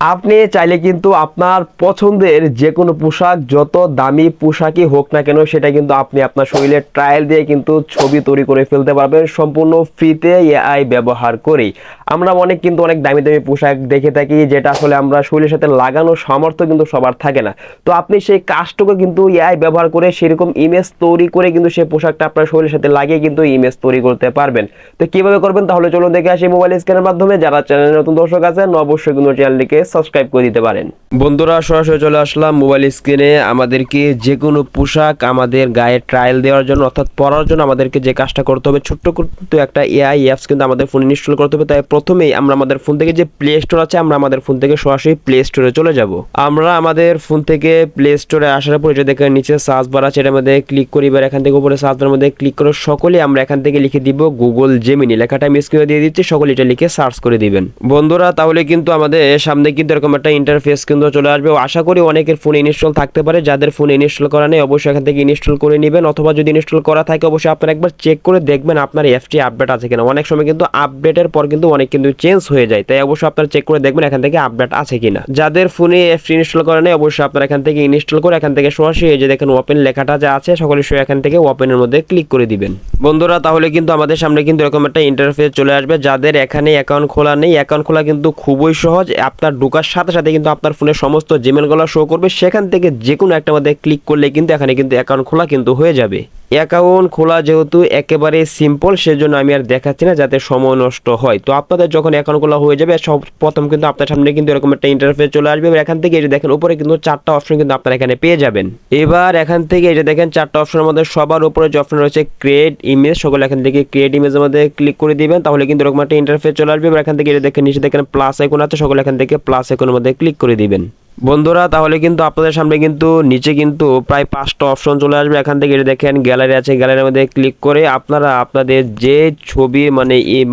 আপনি চাইলে কিন্তু আপনার পছন্দের যে কোনো পোশাক, যত দামি পোশাকই হোক না কেন, সেটা কিন্তু আপনি আপনার শরীরে ট্রায়াল দিয়ে কিন্তু ছবি তৈরি করে ফেলতে পারবেন সম্পূর্ণ ফ্রিতে এআই ব্যবহার করেই। আমরা অনেক দামি দামি পোশাক দেখে থাকি, যেটা আসলে আমরা শরীরের সাথে লাগানোর সামর্থ্য কিন্তু সবার থাকে না। তো আপনি সেই কাজটুকু কিন্তু এআই ব্যবহার করে সেরকম ইমেজ তৈরি করে কিন্তু সেই পোশাকটা আপনার শরীরের সাথে লাগিয়ে কিন্তু ইমেজ তৈরি করতে পারবেন। তো কিভাবে করবেন তাহলে চলুন দেখে আসি মোবাইল স্ক্রিনের মাধ্যমে। যারা চ্যানেলে নতুন দর্শক আছেন অবশ্যই কিন্তু চ্যানেলটিকে সাবস্ক্রাইব করে দিতে পারেন। বন্ধুরা, সরাসরি চলে আসলাম মোবাইল স্ক্রিনে। আমাদেরকে যে কোনো পোশাক আমাদের গায়ে ট্রায়াল দেওয়ার জন্য অর্থাৎ পরার জন্য আমাদেরকে যে কাজটা করতে হবে, ছোট্ট কিন্তু একটা এআই অ্যাপস কিন্তু আমাদের ফোনে ইনস্টল করতে হবে। তাই প্রথমেই আমরা আমাদের ফোন থেকে যে প্লে স্টোর আছে, আমরা আমাদের ফোন থেকে সরাসরি প্লে স্টোরে চলে যাব। আমরা আমাদের ফোন থেকে প্লে স্টোরে আসার পর এটা দেখে নিচে সার্চ বার আছে, এটার মধ্যে ক্লিক করি। এবার এখান থেকে উপরে সার্চ বারের মধ্যে ক্লিক করে সকলে আমরা এখান থেকে লিখে দিব গুগল জেমিনি। লেখাটা আমি স্ক্রিনে দিয়ে দিচ্ছি, সকলে এটা লিখে সার্চ করে দিবেন বন্ধুরা। তাহলে কিন্তু আমাদের সামনে কিন্তু এরকম একটা ইন্টারফেস কিন্তু চলে আসবে। আশা করি অনেকের ফোনে ইনস্টল থাকতে পারে, যাদের ফোনে ইনস্টল করা নেই অবশ্যই এখান থেকে ইনস্টল করে নেবেন, অথবা যদি ইনস্টল করা থাকে অবশ্যই আপনারা একবার চেক করে দেখবেন আপনার অ্যাপটি আপডেট আছে কিনা। অনেক সময় কিন্তু আপডেটের পর কিন্তু অনেক কিন্তু চেঞ্জ হয়ে যায়, তাই অবশ্যই আপনারা চেক করে দেখবেন এখান থেকে আপডেট আছে কিনা। যাদের ফোনে অ্যাপটি ইনস্টল করা নেই অবশ্যই আপনারা এখান থেকে ইনস্টল করে এখান থেকে সরাসরি এই যে দেখেন ওপেন লেখাটা যা আছে সকলে এখান থেকে ওপেনের মধ্যে ক্লিক করে দিবেন বন্ধুরা। তাহলে কিন্তু আমাদের সামনে কিন্তু এরকম একটা ইন্টারফেস চলে আসবে। যাদের এখানে অ্যাকাউন্ট খোলা নেই, অ্যাকাউন্ট খোলা কিন্তু খুবই সহজ। আপনার ঢোকার সাথে সাথে কিন্তু আপনার ফোনে সমস্ত জিমেলগুলো শো করবে, সেখান থেকে যে কোনো একটা মধ্যে ক্লিক করলে কিন্তু এখানে কিন্তু অ্যাকাউন্ট খোলা কিন্তু হয়ে যাবে। অ্যাকাউন্ট খোলা যেহেতু একেবারে সিম্পল, সেজন্য আমি আর দেখাচ্ছি না যাতে সময় নষ্ট হয়। তো আপনাদের যখন অ্যাকাউন্ট খোলা হয়ে যাবে সব প্রথম কিন্তু আপনার সামনে কিন্তু এরকম একটা ইন্টারফেস চলে আসবে। এবার এখান থেকে এই যে দেখেন উপরে কিন্তু চারটা অপশন কিন্তু আপনারা এখানে পেয়ে যাবেন। এবার এখান থেকে এই যে দেখেন চারটা অপশনের মধ্যে সবার উপরে যে অপশন রয়েছে ক্রিয়েট ইমেজ, সকলে এখান থেকে ক্রিয়েট ইমেজের মধ্যে ক্লিক করে দিবেন, তাহলে কিন্তু এরকম একটা ইন্টারফেস চলে আসবে। এবার এখান থেকে এই যে দেখেন নিচে দেখেন প্লাস আইকন আছে, সকলে এখান থেকে প্লাস আইকনের মধ্যে ক্লিক করে দিবেন বন্ধুরা। তাহলে কিন্তু আপনাদের সামনে কিন্তু নিচে কিন্তু প্রায় 5টা অপশন চলে আসবে। এখান থেকে এটা দেখেন গ্যালারি আছে, গ্যালারির মধ্যে ক্লিক করে আপনারা আপনাদের যে ছবি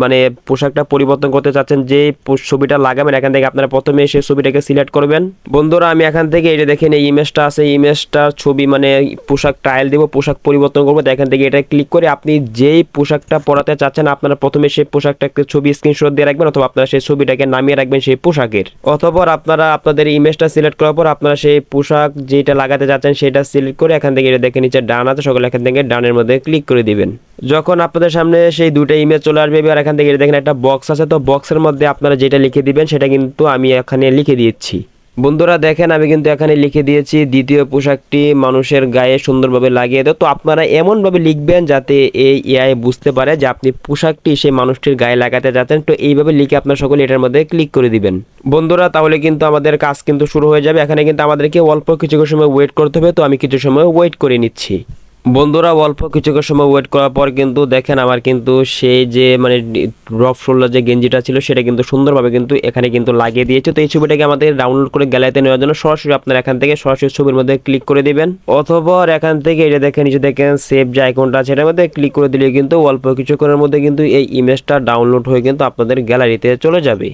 মানে পোশাকটা পরিবর্তন করতে চাচ্ছেন, যে ছবিটা লাগাবেন এখান থেকে আপনারা প্রথমে সেই ছবিটাকে সিলেক্ট করবেন বন্ধুরা। আমি এখান থেকে এটা দেখেন এই ইমেজটা আছে, ইমেজটার ছবি মানে পোশাক ট্রায়াল দেবো, পোশাক পরিবর্তন করবো। এখান থেকে এটা ক্লিক করে আপনি যেই পোশাকটা পরাতে চাচ্ছেন আপনারা প্রথমে সেই পোশাকটাকে ছবি স্ক্রিনশট দিয়ে রাখবেন, অথবা আপনারা সেই ছবিটাকে নামিয়ে রাখবেন সেই পোশাকের। অথবা আপনারা আপনাদের ইমেজটা সিলেক্ট করার পর আপনারা সেই পোশাক যেটা লাগাতে যাচ্ছেন সেটা সিলেক্ট করে এখান থেকে এটা দেখে নিচে ডান আছে, সকলে এখান থেকে ডানের মধ্যে ক্লিক করে দিবেন। যখন আপনাদের সামনে সেই দুটো ইমেজ চলে আসবে, এবার এখান থেকে দেখেন একটা বক্স আছে, তো বক্সের মধ্যে আপনারা যেটা লিখে দিবেন সেটা কিন্তু আমি এখানে লিখে দিচ্ছি বন্ধুরা। দেখেন আমি কিন্তু এখানে লিখে দিয়েছি দ্বিতীয় পোশাকটি মানুষের গায়ে সুন্দরভাবে লাগিয়ে দাও। তো আপনারা এমনভাবে লিখবেন যাতে এই এআই বুঝতে পারে যে আপনি পোশাকটি সেই মানুষটির গায়ে লাগাতে যাচ্ছেন। তো এইভাবে লিখে আপনার সকলে এটার মধ্যে ক্লিক করে দিবেন বন্ধুরা। তাহলে কিন্তু আমাদের কাজ কিন্তু শুরু হয়ে যাবে। এখানে কিন্তু আমাদেরকে অল্প কিছু সময় ওয়েট করতে হবে, তো আমি কিছু সময় ওয়েট করে নিচ্ছি বন্ধুরা। অল্প কিছু সময় ওয়েট করার পর কিন্তু দেখেন আমার কিন্তু সেই যে রফ শোল্ডার যে গেঞ্জিটা ছিল সেটা কিন্তু সুন্দরভাবে কিন্তু এখানে কিন্তু লাগিয়ে দিয়েছে। তো এই ছবিটাকে আমাদের ডাউনলোড করে গ্যালারিতে নেওয়ার জন্য সরাসরি আপনারা এখান থেকে সরাসরি ছবির মধ্যে ক্লিক করে দিবেন, অথবা এখান থেকে এটা দেখেন নিচে দেখেন সেভ যে আইকনটা আছে এটার মধ্যে ক্লিক করে দিলে কিন্তু অল্প কিছুক্ষণের মধ্যে কিন্তু এই ইমেজটা ডাউনলোড হয়ে কিন্তু আপনাদের গ্যালারিতে চলে যাবে।